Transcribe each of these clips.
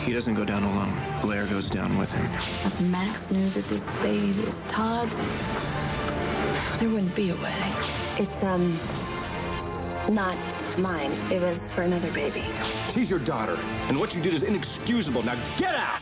He doesn't go down alone. Blair goes down with him. If Max knew that this baby was Todd's, there wouldn't be a wedding. It's, not mine. It was for another baby. She's your daughter, and what you did is inexcusable. Now get out!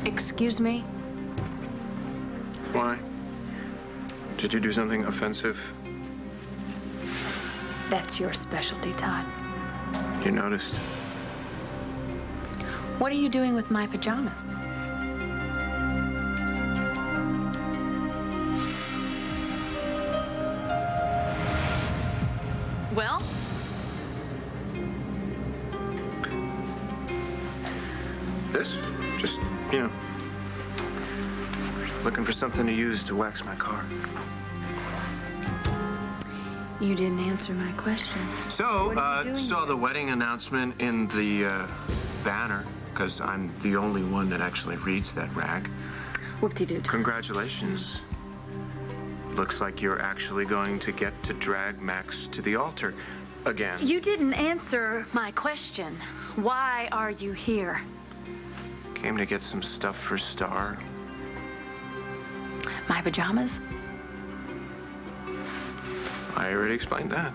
Excuse me? Why? Did you do something offensive? That's your specialty, Todd. You noticed? What are you doing with my pajamas? Well? This? Just, you know, looking for something to use to wax my car. You didn't answer my question. So, What are you doing saw here? the wedding announcement in the banner, because I'm the only one that actually reads that rag. Whoop-de-doo. Congratulations. Looks like you're actually going to get to drag Max to the altar again. You didn't answer my question. Why are you here? Came to get some stuff for Star. My pajamas? I already explained that.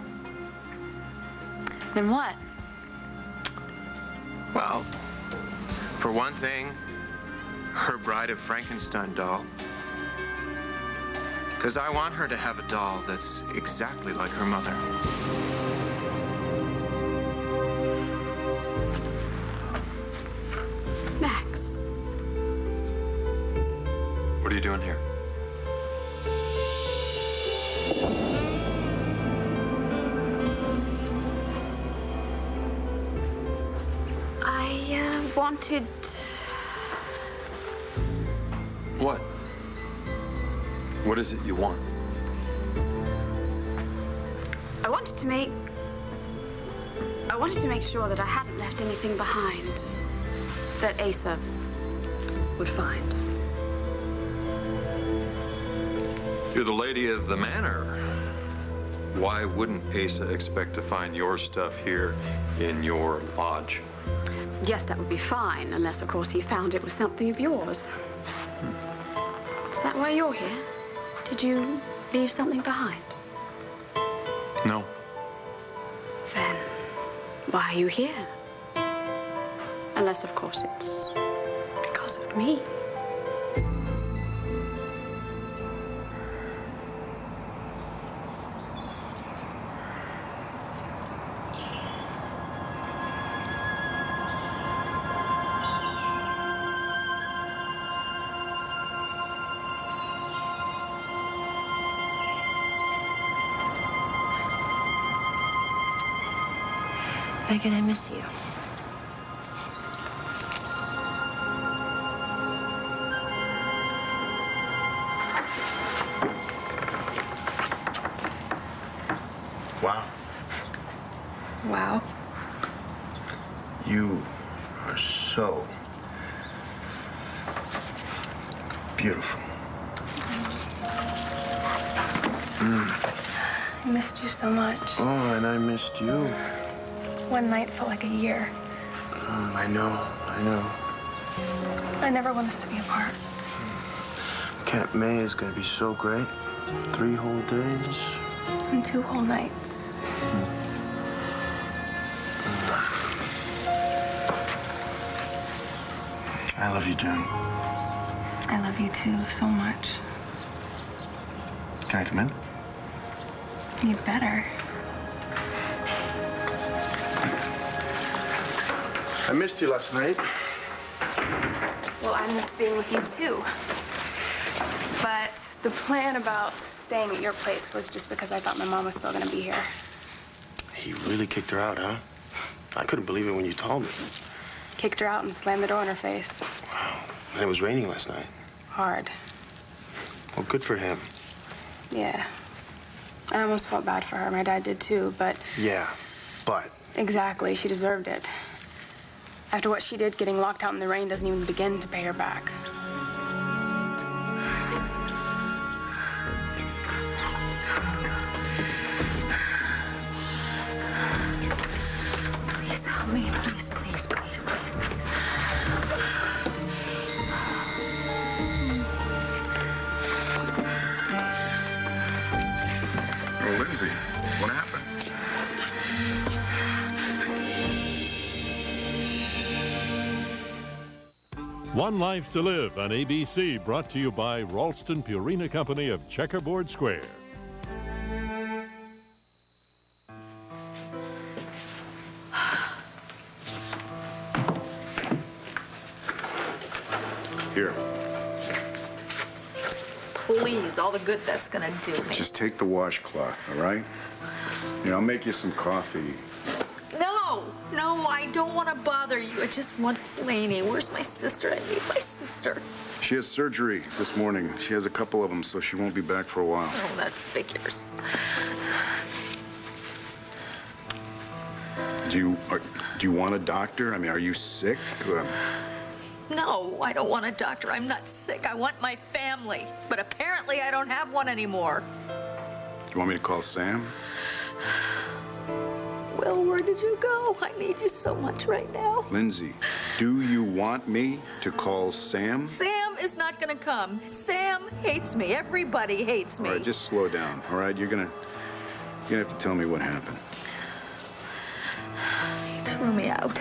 Then what? Well, for one thing, her Bride of Frankenstein doll. Because I want her to have a doll that's exactly like her mother. Max. What are you doing here? I wanted... What? What is it you want? I wanted to make sure that I hadn't left anything behind that Asa would find. You're the lady of the manor. Why wouldn't Asa expect to find your stuff here in your lodge? Yes, that would be fine, unless, of course, he found it was something of yours. Is that why you're here? Did you leave something behind? No. Then, why are you here? Unless, of course, it's because of me. Megan, I miss you. Wow. Wow. You are so beautiful. I missed you so much. Oh, and I missed you. One night felt like a year. I know. I never want us to be apart. Camp May is going to be so great. 3 whole days. And 2 whole nights. I love you, June. I love you too, so much. Can I come in? You better. I missed you last night. Well, I miss being with you too. But the plan about staying at your place was just because I thought my mom was still gonna be here. He really kicked her out, huh? I couldn't believe it when you told me. Kicked her out and slammed the door in her face. Wow. And it was raining last night. Hard. Well, good for him. Yeah. I almost felt bad for her. My dad did too, but... Yeah, but... Exactly. She deserved it. After what she did, getting locked out in the rain doesn't even begin to pay her back. Please help me. Please, please, please, please, please. Oh, Lindsay, what happened? One Life to Live on ABC, brought to you by Ralston Purina Company of Checkerboard Square. Here. Please, all the good that's gonna do me. Just take the washcloth, all right? I'll make you some coffee. No, I don't want to bother you. I just want Lainey. Where's my sister? I need my sister. She has surgery this morning. She has a couple of them, so she won't be back for a while. Oh, that figures. Do you want a doctor? I mean, are you sick? No, I don't want a doctor. I'm not sick. I want my family. But apparently I don't have one anymore. You want me to call Sam? Will, where did you go? I need you so much right now. Lindsay, do you want me to call Sam? Sam is not gonna come. Sam hates me. Everybody hates me. All right, just slow down, all right? You're gonna have to tell me what happened. He threw me out.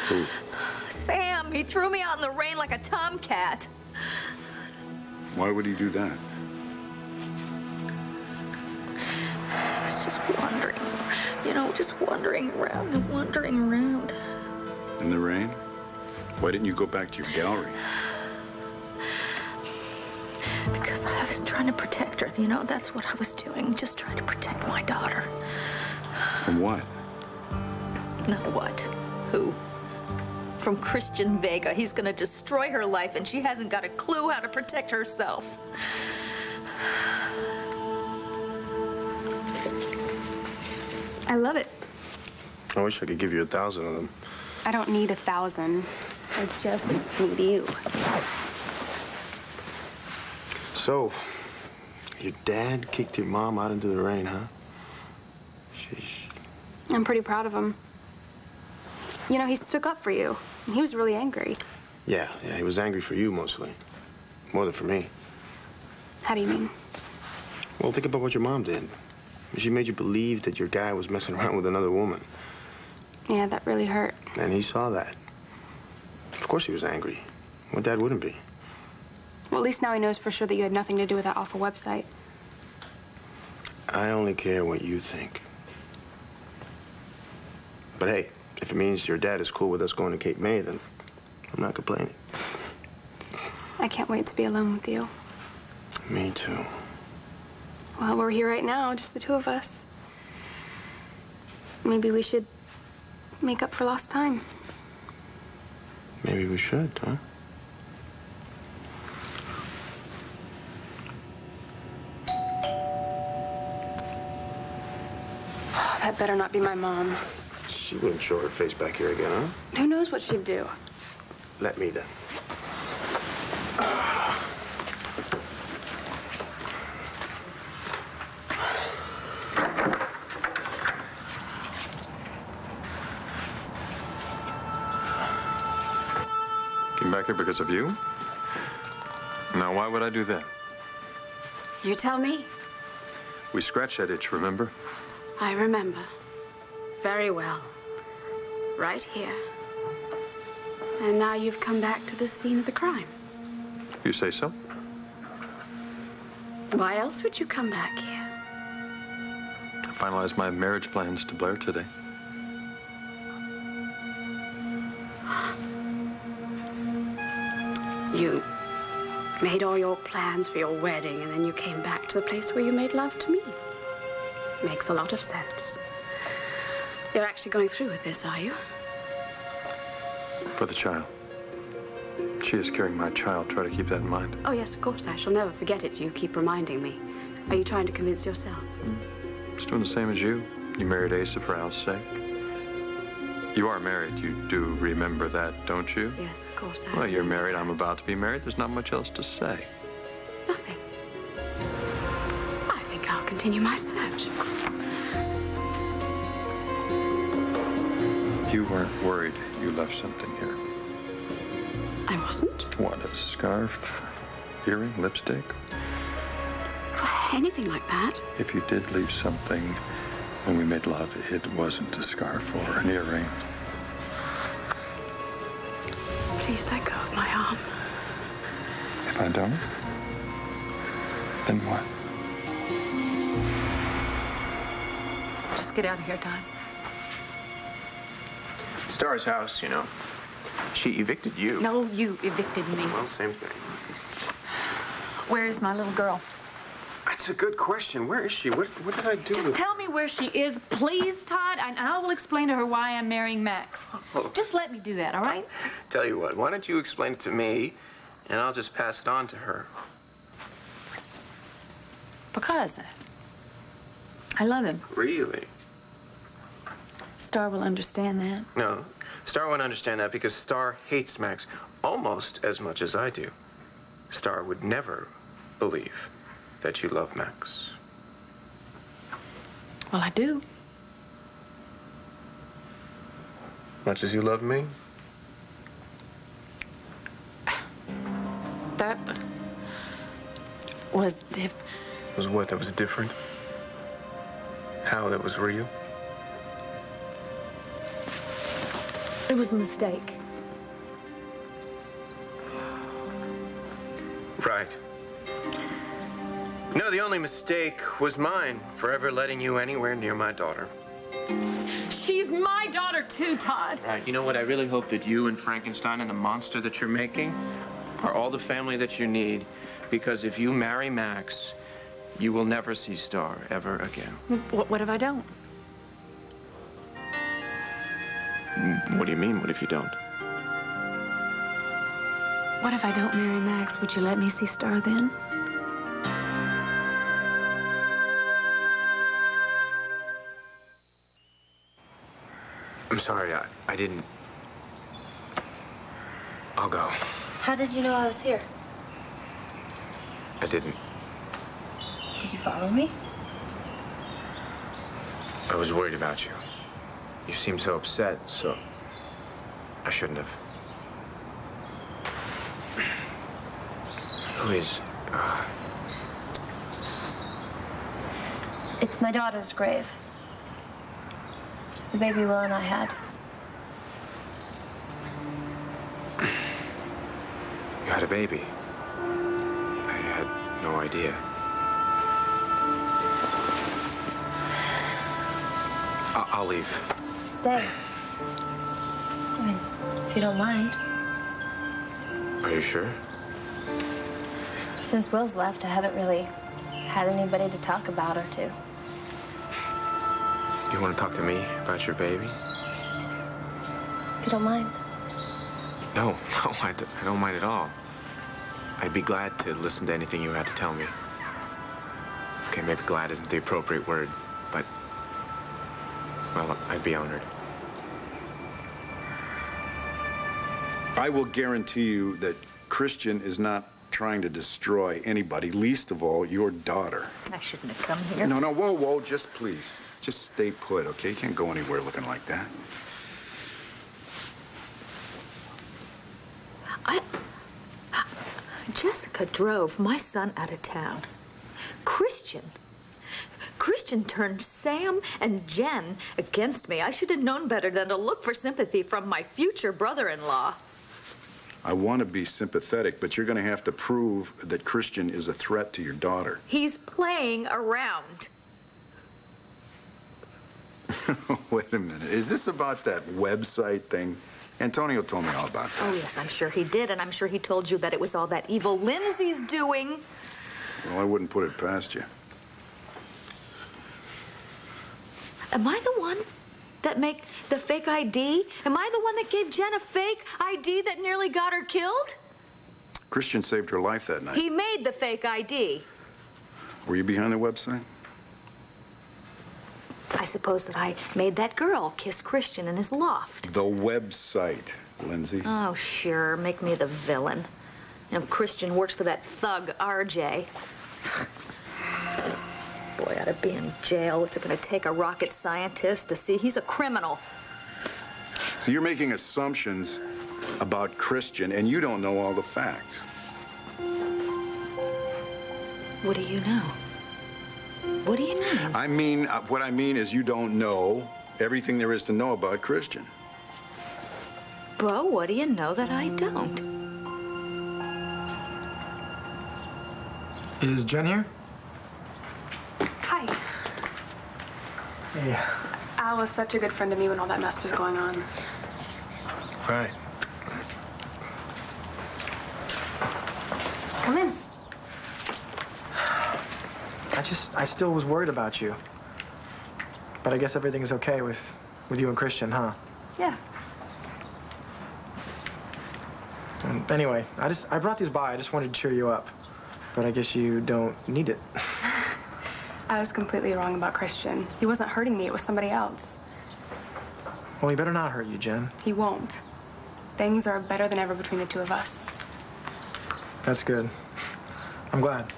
Who? Sam, he threw me out in the rain like a tomcat. Why would he do that? I was just wandering. Just wandering around and wandering around. In the rain? Why didn't you go back to your gallery? Because I was trying to protect her. That's what I was doing. Just trying to protect my daughter. From what? No, what? Who? From Christian Vega. He's gonna destroy her life, and she hasn't got a clue how to protect herself. I love it. I wish I could give you 1,000 of them. I don't need 1,000. I just need you. So, your dad kicked your mom out into the rain, huh? Sheesh. I'm pretty proud of him. He stuck up for you. And he was really angry. Yeah, he was angry for you mostly. More than for me. How do you mean? Well, think about what your mom did. She made you believe that your guy was messing around with another woman. Yeah, that really hurt. And he saw that. Of course he was angry. What dad wouldn't be? Well, at least now he knows for sure that you had nothing to do with that awful website. I only care what you think. But hey, if it means your dad is cool with us going to Cape May, then I'm not complaining. I can't wait to be alone with you. Me too. Well, we're here right now, just the two of us. Maybe we should make up for lost time. Maybe we should, huh? Oh, that better not be my mom. She wouldn't show her face back here again, huh? Who knows what she'd do? Let me then. Came back here because of you? Now, why would I do that? You tell me. We scratched that itch, remember? I remember. Very well. Right here. And now you've come back to the scene of the crime. You say so? Why else would you come back here? I finalized my marriage plans to Blair today. You made all your plans for your wedding, and then you came back to the place where you made love to me. Makes a lot of sense. You're actually going through with this, are you? For the child. She is carrying my child. Try to keep that in mind. Oh, yes, of course. I shall never forget it. You keep reminding me. Are you trying to convince yourself? Just doing the same as you. You married Asa for Al's sake. You are married. You do remember that, don't you? Yes, of course I Well, you're married. I'm about to be married. There's not much else to say. Nothing. I think I'll continue my search. You weren't worried you left something here. I wasn't. What, a scarf, earring, lipstick? Anything like that. If you did leave something when we made love, it wasn't a scarf or an earring. Please let go of my arm. If I don't, then what? Just get out of here, Todd. Star's house, you know. She evicted you. No, you evicted me. Well, same thing. Where's my little girl? That's a good question. Where is she? What did I do Just with... tell me where she is, please, Todd, and I will explain to her why I'm marrying Max. Oh. Just let me do that, all right? Tell you what, why don't you explain it to me, and I'll just pass it on to her. Because I love him. Really? Star will understand that. No, Star won't understand that because Star hates Max almost as much as I do. Star would never believe that you love Max. Well, I do. Much as you love me? That was Was what? That was different? How that was real? It was a mistake. Right. No, the only mistake was mine for ever letting you anywhere near my daughter. She's my daughter too, Todd. Right. You know what? I really hope that you and Frankenstein and the monster that you're making are all the family that you need, because if you marry Max, you will never see Star ever again. What if I don't? What do you mean, what if you don't? What if I don't marry Max? Would you let me see Star then? I'm sorry, I didn't... I'll go. How did you know I was here? I didn't. Did you follow me? I was worried about you. You seemed so upset, so I shouldn't have. Who is... It's my daughter's grave. The baby Will and I had. You had a baby. I had no idea. I'll leave. Stay. I mean, if you don't mind. Are you sure? Since Will's left, I haven't really had anybody to talk about her to. You want to talk to me about your baby? If you don't mind. No, I don't mind at all. I'd be glad to listen to anything you had to tell me. Okay, maybe glad isn't the appropriate word, but, well, I'd be honored. I will guarantee you that Christian is not trying to destroy anybody, least of all your daughter. I shouldn't have come here. No, whoa, just please. Just stay put, okay? You can't go anywhere looking like that. Jessica drove my son out of town. Christian turned Sam and Jen against me. I should have known better than to look for sympathy from my future brother-in-law. I want to be sympathetic, but you're going to have to prove that Christian is a threat to your daughter. He's playing around. Wait a minute. Is this about that website thing? Antonio told me all about that. Oh, yes, I'm sure he did, and I'm sure he told you that it was all that evil Lindsay's doing. Well, I wouldn't put it past you. Am I the one that make the fake ID? Am I the one that gave Jen a fake ID that nearly got her killed? Christian saved her life that night. He made the fake ID. Were you behind the website? I suppose that I made that girl kiss Christian in his loft. The website, Lindsay. Oh, sure. Make me the villain. You know, Christian works for that thug, RJ. Boy ought to be in jail. What's it going to take a rocket scientist to see he's a criminal? So you're making assumptions about Christian, and you don't know all the facts. What do you know? What do you mean? I mean, what I mean is you don't know everything there is to know about Christian. Bro, what do you know that I don't? Is Jen here? Hi. Hey. Al was such a good friend to me when all that mess was going on. Right. Come in. I still was worried about you. But I guess everything's okay with you and Christian, huh? Yeah. Anyway, I brought these by. I just wanted to cheer you up. But I guess you don't need it. I was completely wrong about Christian. He wasn't hurting me. It was somebody else. Well, he better not hurt you, Jen. He won't. Things are better than ever between the two of us. That's good. I'm glad.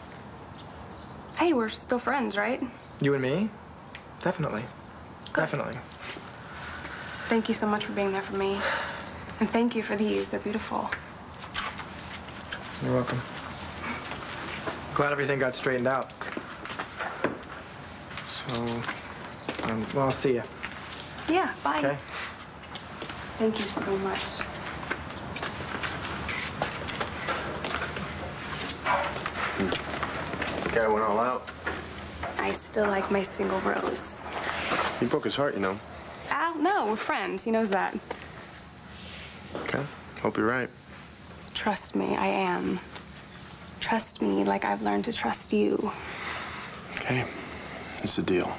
Hey, we're still friends, right? You and me? Definitely. Good. Definitely. Thank you so much for being there for me. And thank you for these. They're beautiful. You're welcome. Glad everything got straightened out. So, well, I'll see you. Yeah, bye. Okay. Thank you so much. The guy went all out. I still like my single rose. He broke his heart, you know. Al, no, we're friends. He knows that. Okay. Hope you're right. Trust me, I am. Trust me like I've learned to trust you. Okay. It's a deal.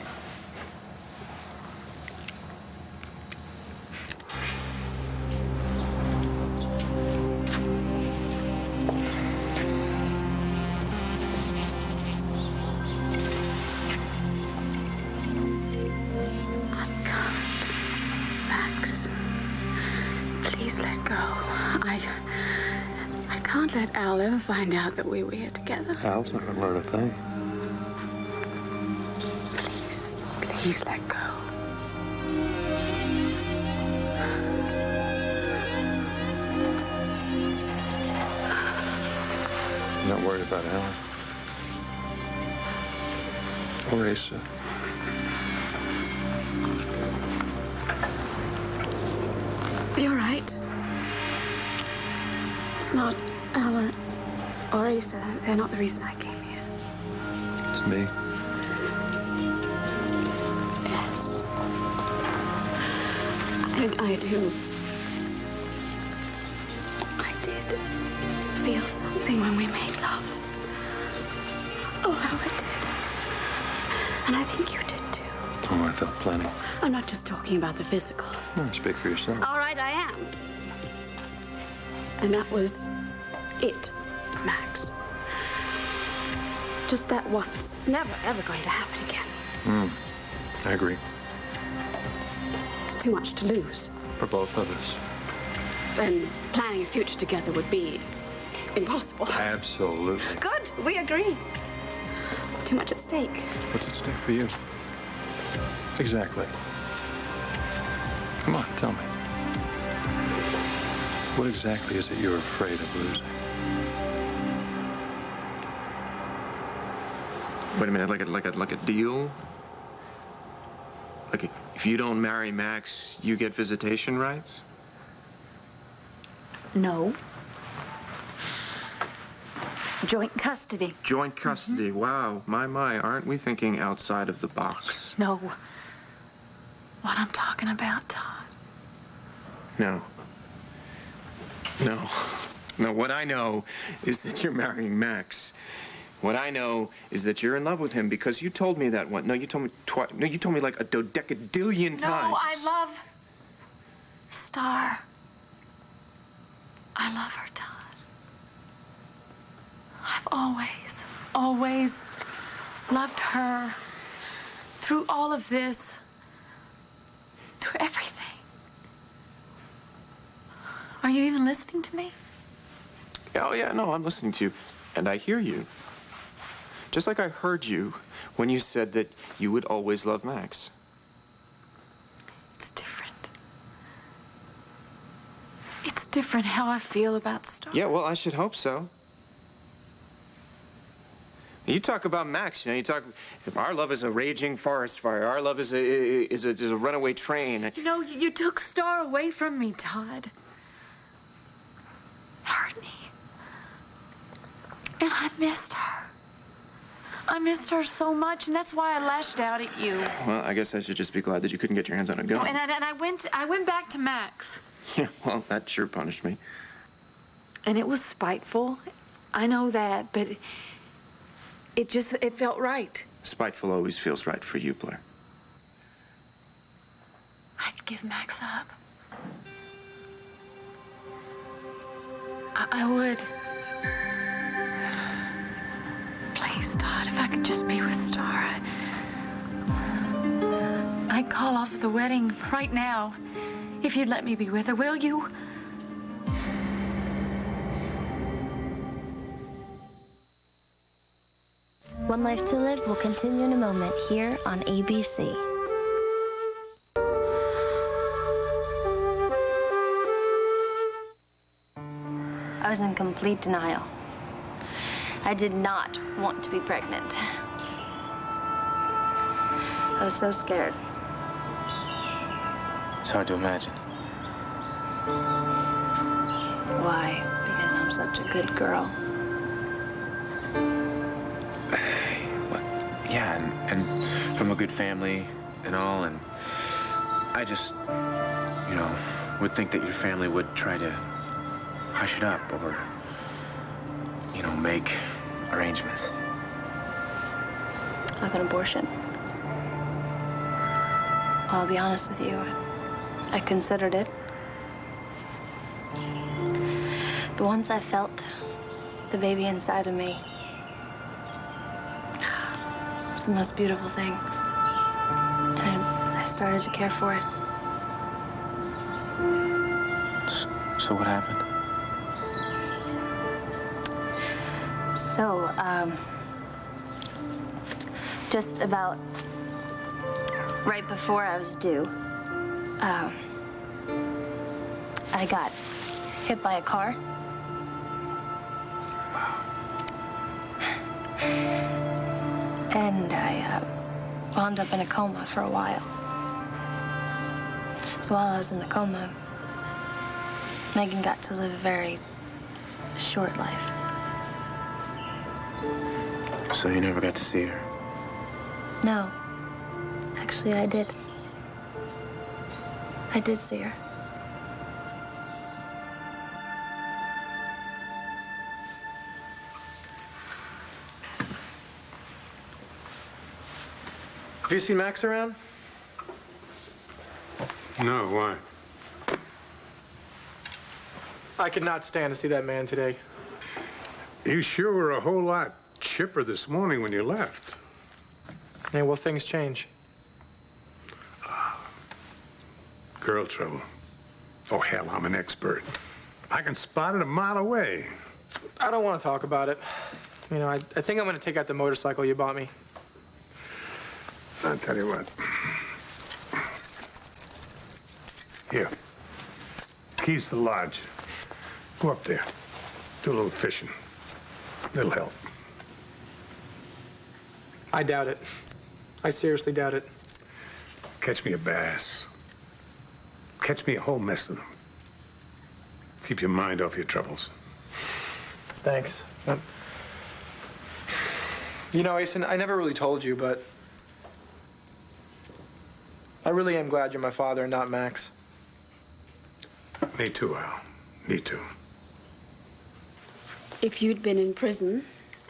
I can't let Al ever find out that we were here together. Al's not gonna learn a thing. Please let go. I'm not worried about Al. Or Asa. You're right. It's not Al or Asa. They're not the reason I came here. It's me. Yes. I do. I did feel something when we made love. Oh, how I did. And I think you did too. Oh, I felt plenty. I'm not just talking about the physical. Speak for yourself. All right, I am. And that was it, Max. Just that once. It's never, ever going to happen again. I agree. It's too much to lose. For both of us. And planning a future together would be impossible. Absolutely. Good, we agree. Too much at stake. What's at stake for you? Exactly. Come on, tell me. What exactly is it you're afraid of losing? Wait a minute, like a deal? Like if you don't marry Max, you get visitation rights? No. Joint custody. Joint custody. Wow, my, aren't we thinking outside of the box? No. What I'm talking about, Todd. No. No, what I know is that you're marrying Max. What I know is that you're in love with him because you told me that one. No, you told me twice. No, you told me like a dodecadillion times. No, I love Star. I love her, Todd. I've always loved her. Through all of this. Through everything. Are you even listening to me? Oh, yeah, no, I'm listening to you. And I hear you. Just like I heard you when you said that you would always love Max. It's different. It's different how I feel about Star. Yeah, well, I should hope so. You talk about Max, you talk, our love is a raging forest fire. Our love is a runaway train. You know, you took Star away from me, Todd. It hurt me. And I missed her. I missed her so much, and that's why I lashed out at you. Well, I guess I should just be glad that you couldn't get your hands on a gun. No, and I went back to Max. Yeah, well, that sure punished me. And it was spiteful. I know that, but it felt right. Spiteful always feels right for you, Blair. I'd give Max up. I would. Please, Todd, if I could just be with Star. I'd call off the wedding right now if you'd let me be with her. Will you? One Life to Live will continue in a moment here on ABC. I was in complete denial. I did not want to be pregnant. I was so scared. It's hard to imagine. Why? Because I'm such a good girl. Yeah, and from a good family and all, and I just, would think that your family would try to hush it up or, make arrangements. Like an abortion. Well, I'll be honest with you. I considered it. But once I felt the baby inside of me, it was the most beautiful thing. And I started to care for it. So what happened? So, just about right before I was due, I got hit by a car. And I wound up in a coma for a while. So while I was in the coma, Megan got to live a very short life. So you never got to see her? No. Actually, I did. I did see her. Have you seen Max around? No, why? I could not stand to see that man today. You sure were a whole lot chipper this morning when you left. Yeah, well, things change. Girl trouble. Oh, hell, I'm an expert. I can spot it a mile away. I don't want to talk about it. I think I'm going to take out the motorcycle you bought me. I'll tell you what. Here. Keys to the lodge. Go up there. Do a little fishing. Little help. I doubt it. I seriously doubt it. Catch me a bass. Catch me a whole mess of them. Keep your mind off your troubles. Thanks. Asen, I never really told you, but I really am glad you're my father and not Max. Me too, Al. Me too. If you'd been in prison,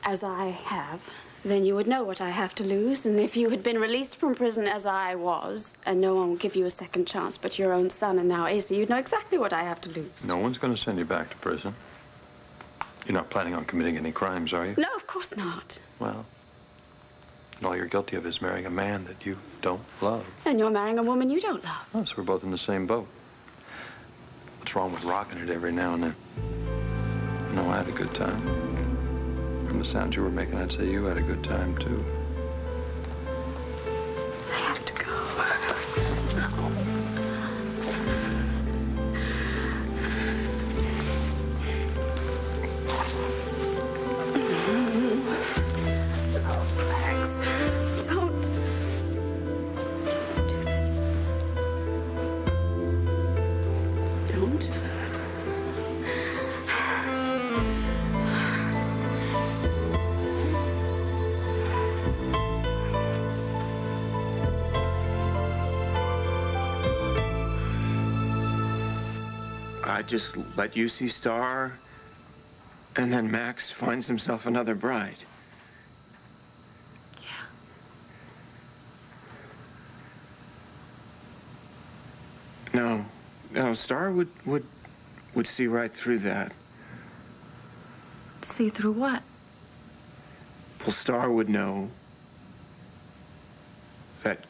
as I have, then you would know what I have to lose. And if you had been released from prison as I was, and no one would give you a second chance but your own son and now Asa, you'd know exactly what I have to lose. No one's going to send you back to prison. You're not planning on committing any crimes, are you? No, of course not. Well, all you're guilty of is marrying a man that you don't love. And you're marrying a woman you don't love. Oh, so we're both in the same boat. What's wrong with rocking it every now and then? No, I had a good time. From the sounds you were making, I'd say you had a good time, too. I have to go. Max, don't do this. Don't. I just let you see Star, and then Max finds himself another bride. Yeah. No, Star would see right through that. See through what? Well, Star would know that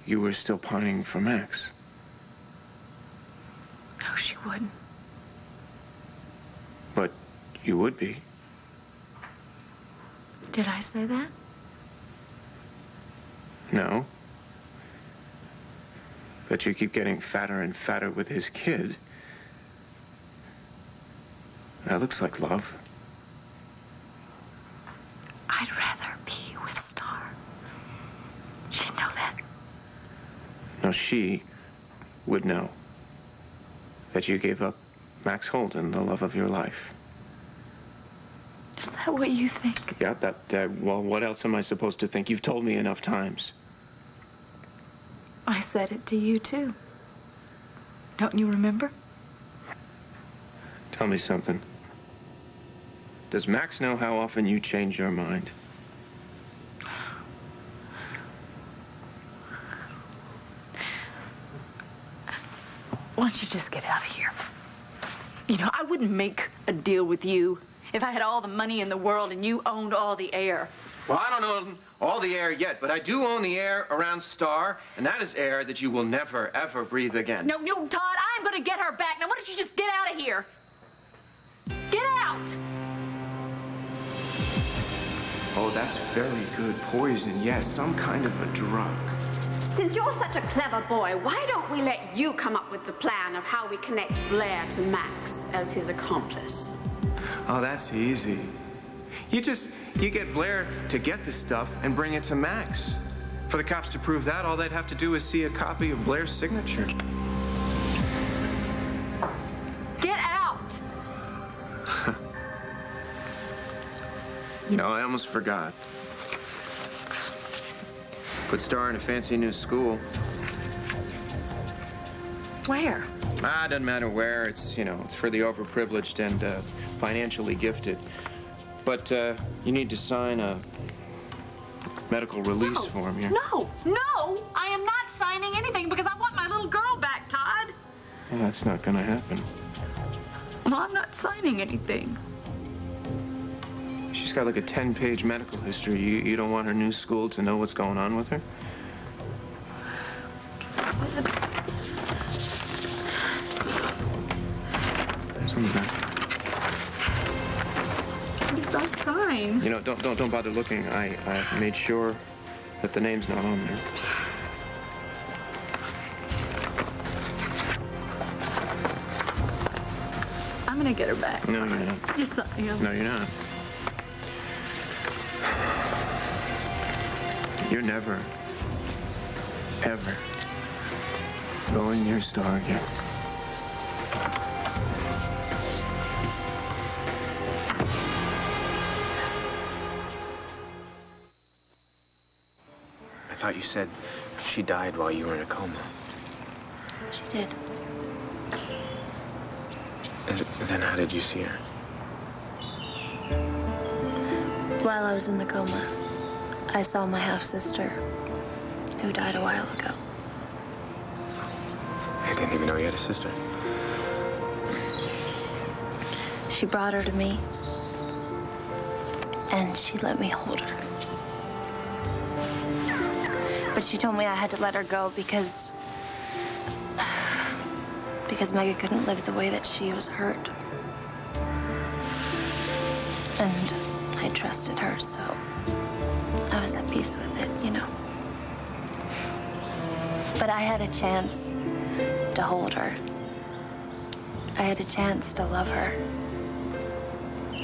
you were still pining for Max. No, she wouldn't. But you would be. Did I say that? No. But you keep getting fatter and fatter with his kid. That looks like love. I'd rather be with Star. She'd know that. No, she would know that you gave up Max Holden, the love of your life. Is that what you think? Yeah, well, what else am I supposed to think? You've told me enough times. I said it to you, too. Don't you remember? Tell me something. Does Max know how often you change your mind? Why don't you just get out of here? You know, I wouldn't make a deal with you if I had all the money in the world and you owned all the air. Well, I don't own all the air yet, but I do own the air around Star, and that is air that you will never, ever breathe again. No, Todd, I'm going to get her back. Now, why don't you just get out of here? Get out! Oh, that's very good poison. Yes, some kind of a drug. Since you're such a clever boy, why don't we let you come up with the plan of how we connect Blair to Max as his accomplice? Oh, that's easy. You get Blair to get the stuff and bring it to Max. For the cops to prove that, all they'd have to do is see a copy of Blair's signature. Get out! You know, I almost forgot. Put Star in a fancy new school. Where? It doesn't matter where. It's, it's for the overprivileged and financially gifted. But you need to sign a medical release form here. No, I am not signing anything because I want my little girl back, Todd. Well, that's not gonna happen. Well, I'm not signing anything. She's got like a 10-page medical history. You don't want her new school to know what's going on with her? Something's not. I'll sign. Don't bother looking. I made sure that the name's not on there. I'm gonna get her back. No, you're not. Yes, I am. No, you're not. You're never, ever going near Star again. I thought you said she died while you were in a coma. She did. And then how did you see her? While I was in the coma, I saw my half-sister, who died a while ago. I didn't even know you had a sister. She brought her to me, and she let me hold her. But she told me I had to let her go because Megha couldn't live the way that she was hurt. And I trusted her, so I was at peace with it, you know. But I had a chance to hold her. I had a chance to love her.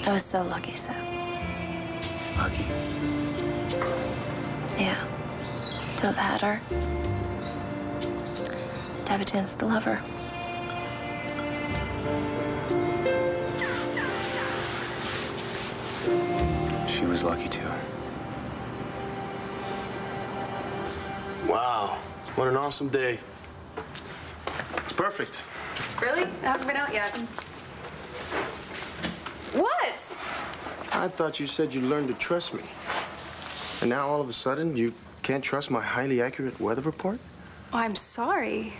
I was so lucky, Sam. Lucky? Yeah. To have had her. To have a chance to love her. She was lucky too. Wow, what an awesome day. It's perfect. Really? I haven't been out yet. What? I thought you said you learned to trust me. And now all of a sudden you can't trust my highly accurate weather report? Oh, I'm sorry.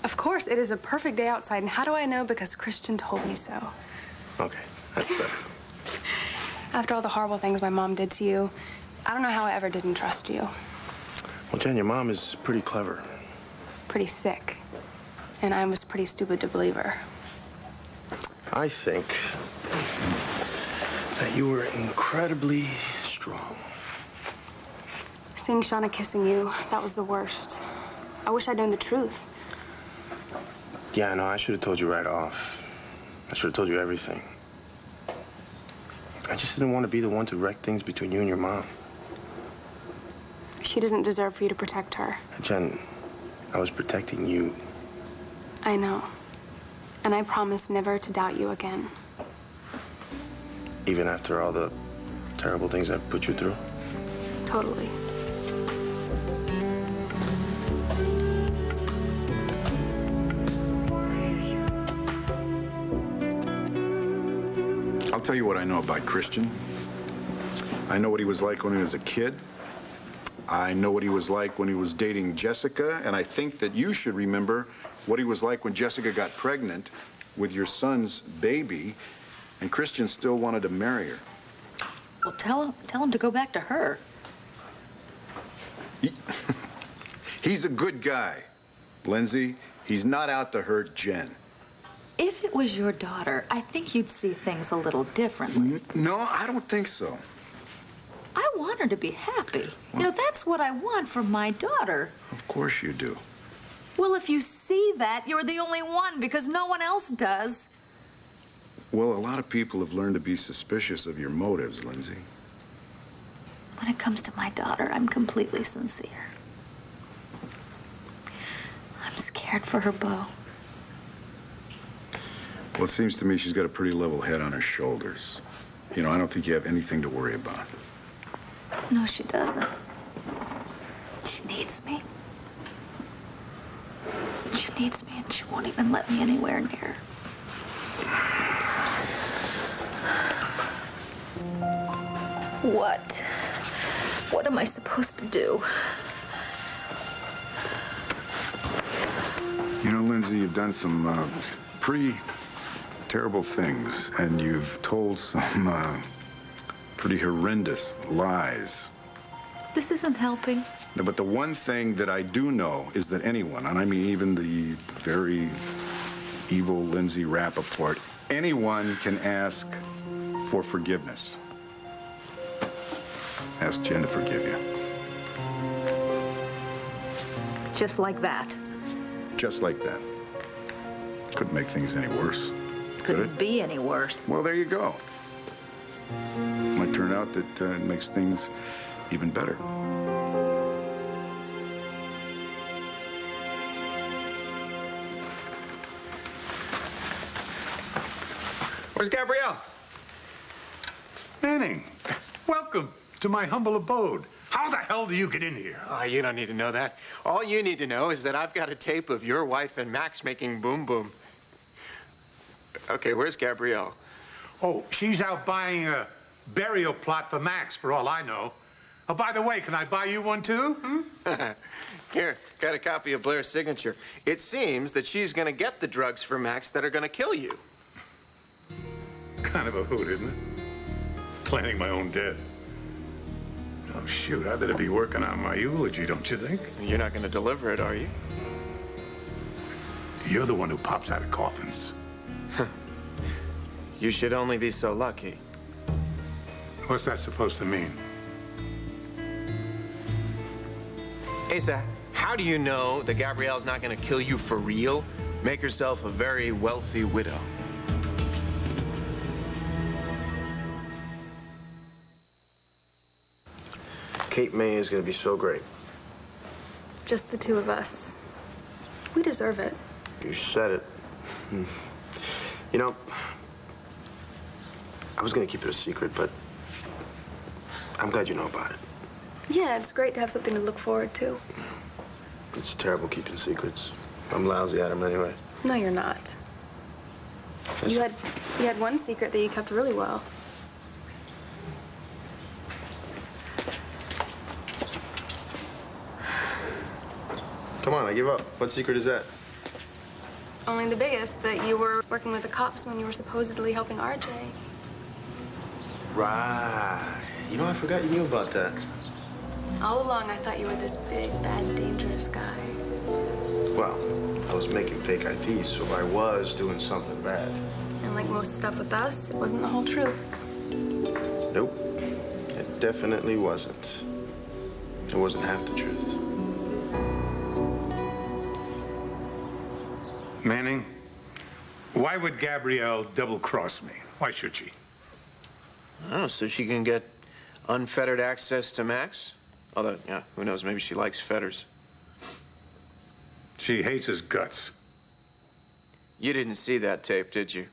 Of course, it is a perfect day outside, and how do I know? Because Christian told me so. Okay, that's better. After all the horrible things my mom did to you, I don't know how I ever didn't trust you. Well, Jen, your mom is pretty clever. Pretty sick. And I was pretty stupid to believe her. I think that you were incredibly strong. Seeing Shauna kissing you, that was the worst. I wish I'd known the truth. Yeah, no, I should have told you right off. I should have told you everything. I just didn't want to be the one to wreck things between you and your mom. She doesn't deserve for you to protect her. Jen, I was protecting you. I know. And I promise never to doubt you again. Even after all the terrible things I've put you through? Totally. I'll tell you what I know about Christian. I know what he was like when he was a kid. I know what he was like when he was dating Jessica, and I think that you should remember what he was like when Jessica got pregnant with your son's baby, and Christian still wanted to marry her. Well, tell him to go back to her. He's a good guy, Lindsay. He's not out to hurt Jen. If it was your daughter, I think you'd see things a little differently. No, I don't think so. I want her to be happy. You know, that's what I want for my daughter. Of course you do. Well, if you see that, you're the only one because no one else does. Well, a lot of people have learned to be suspicious of your motives, Lindsay. When it comes to my daughter, I'm completely sincere. I'm scared for her, Beau. Well, it seems to me she's got a pretty level head on her shoulders. You know, I don't think you have anything to worry about. No, she doesn't. She needs me. She needs me, and she won't even let me anywhere near her. What? What am I supposed to do? You know, Lindsay, you've done some pretty terrible things, and you've told some pretty horrendous lies. This isn't helping. No, but the one thing that I do know is that anyone, and I mean even the very evil Lindsay Rappaport, anyone can ask for forgiveness. Ask Jen to forgive you. Just like that. Just like that. Couldn't make things any worse. Couldn't be any worse. Well, there you go. Might turn out that it makes things even better. Where's Gabrielle? Manning, welcome to my humble abode. How the hell do you get in here? Oh, you don't need to know that. All you need to know is that I've got a tape of your wife and Max making boom boom. Okay, where's Gabrielle? Oh, she's out buying a burial plot for Max, for all I know. Oh, by the way, can I buy you one, too? Here, got a copy of Blair's signature. It seems that she's going to get the drugs for Max that are going to kill you. Kind of a hoot, isn't it? Planning my own death. Oh, shoot, I better be working on my eulogy, don't you think? You're not going to deliver it, are you? You're the one who pops out of coffins. You should only be so lucky. What's that supposed to mean? Asa, how do you know that Gabrielle's not going to kill you for real? Make herself a very wealthy widow. Kate May is going to be so great. Just the two of us. We deserve it. You said it. You know, I was going to keep it a secret, but I'm glad you know about it. Yeah, it's great to have something to look forward to. It's terrible keeping secrets. I'm lousy at them anyway. No, you're not. You had one secret that you kept really well. Come on, I give up. What secret is that? Only the biggest, that you were working with the cops when you were supposedly helping RJ. Right. You know, I forgot you knew about that. All along, I thought you were this big, bad, dangerous guy. Well, I was making fake IDs, so I was doing something bad. And like most stuff with us, it wasn't the whole truth. Nope. It definitely wasn't. It wasn't half the truth. Manning, why would Gabrielle double-cross me? Why should she? Oh, so she can get unfettered access to Max? Although, yeah, who knows, maybe she likes fetters. She hates his guts. You didn't see that tape, did you?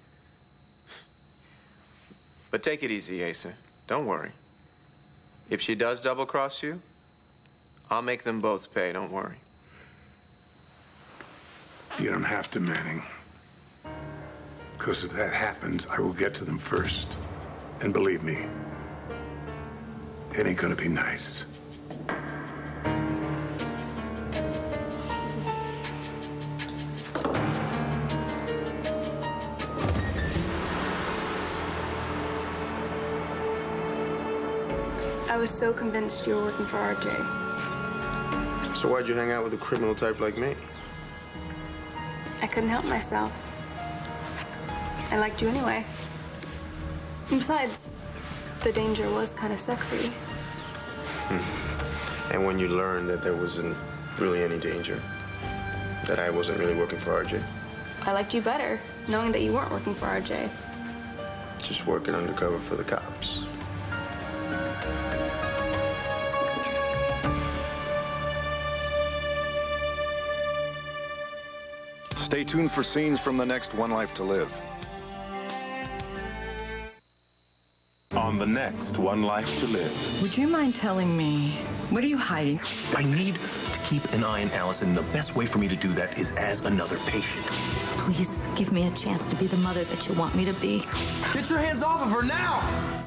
But take it easy, Asa. Don't worry. If she does double-cross you, I'll make them both pay, don't worry. You don't have to, Manning. Because if that happens, I will get to them first. And believe me, it ain't gonna be nice. I was so convinced you were working for RJ. So why'd you hang out with a criminal type like me? I couldn't help myself. I liked you anyway. And besides, the danger was kind of sexy. And when you learned that there wasn't really any danger, that I wasn't really working for RJ? I liked you better, knowing that you weren't working for RJ. Just working undercover for the cops. Stay tuned for scenes from the next One Life to Live. On the next One Life to Live. Would you mind telling me, what are you hiding? I need to keep an eye on Allison. The best way for me to do that is as another patient. Please give me a chance to be the mother that you want me to be. Get your hands off of her now!